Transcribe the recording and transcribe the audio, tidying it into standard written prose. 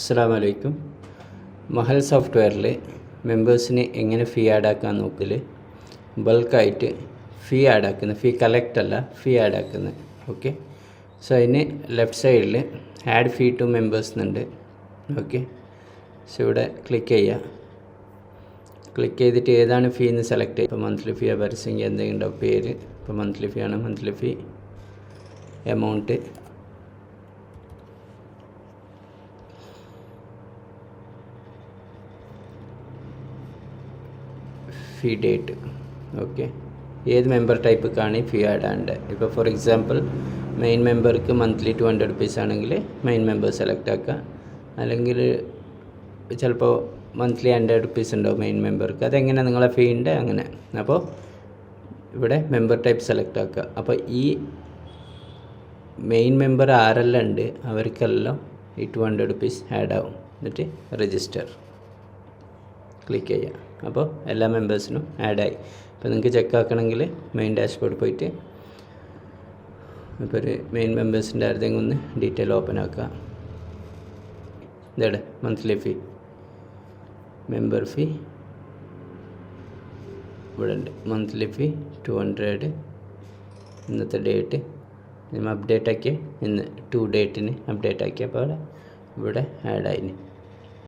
അസ്സലാമു അലൈക്കും. മഹൽ സോഫ്റ്റ്വെയറിൽ മെമ്പേഴ്സിന് എങ്ങനെ ഫീ ആഡാക്കാൻ നോക്കൽ ബൾക്കായിട്ട് ഫീ ആഡാക്കുന്നത്, ഫീ കളക്റ്റ് അല്ല, ഫീ ആഡാക്കുന്നത്. ഓക്കെ, സോ അതിന് ലെഫ്റ്റ് സൈഡിൽ ആഡ് ഫീ ടു മെമ്പേഴ്സ് എന്നുണ്ട്. ഓക്കെ, സോ ഇവിടെ ക്ലിക്ക് ചെയ്യുക. ക്ലിക്ക് ചെയ്തിട്ട് ഏതാണ് ഫീ എന്ന് സെലക്ട് ചെയ്യുക. ഇപ്പോൾ മന്ത്ലി ഫീ പരസ്യമെങ്കിൽ എന്തെങ്കിലും ഉണ്ടാവും പേര്. ഇപ്പോൾ മന്ത്ലി ഫീ ആണ്, monthly fee amount, fee date. Okay, ഏത് മെമ്പർ ടൈപ്പിക്കാണ് ഫീ ആഡാണ്ട്. ഇപ്പോൾ ഫോർ എക്സാമ്പിൾ മെയിൻ മെമ്പർക്ക് മന്ത്ലി 200 റുപ്പീസ് ആണെങ്കിൽ മെയിൻ മെമ്പർ സെലക്ട് ആക്കുക. അല്ലെങ്കിൽ ചിലപ്പോൾ മന്ത്ലി 100 റുപ്പീസ് ഉണ്ടാവും മെയിൻ മെമ്പർക്ക്. അതെങ്ങനെ നിങ്ങളെ ഫീ ഉണ്ട് അങ്ങനെ. അപ്പോൾ ഇവിടെ മെമ്പർ ടൈപ്പ് സെലക്ട് ആക്കുക. അപ്പോൾ ഈ മെയിൻ മെമ്പർ ആരെല്ലാം ഉണ്ട് അവർക്കെല്ലാം ഈ 200 റുപ്പീസ് ആഡ് ആവും. എന്നിട്ട് രജിസ്റ്റർ ക്ലിക്ക് ചെയ്യുക. അപ്പോൾ എല്ലാ മെമ്പേഴ്സിനും ആഡായി. ഇപ്പോൾ നിങ്ങൾക്ക് ചെക്ക് ആക്കണമെങ്കിൽ മെയിൻ ഡാഷ്ബോർഡ് പോയിട്ട് ഇപ്പോൾ ഒരു മെയിൻ മെമ്പേഴ്സിൻ്റെ ആരുടെയെങ്കിലും ഒന്ന് ഡീറ്റെയിൽ ഓപ്പൺ ആക്കുക. ഇതേടെ മന്ത്ലി ഫീ, മെമ്പർ ഫീ ഇവിടെ ഉണ്ട്. മന്ത്ലി ഫീ 200, ഇന്നത്തെ ഡേറ്റ് നമ്മൾ അപ്ഡേറ്റ് ആക്കിയ ഇന്ന് 2 ഡേറ്റിന് അപ്ഡേറ്റ് ആക്കിയപ്പോൾ ഇവിടെ ആഡായിന്.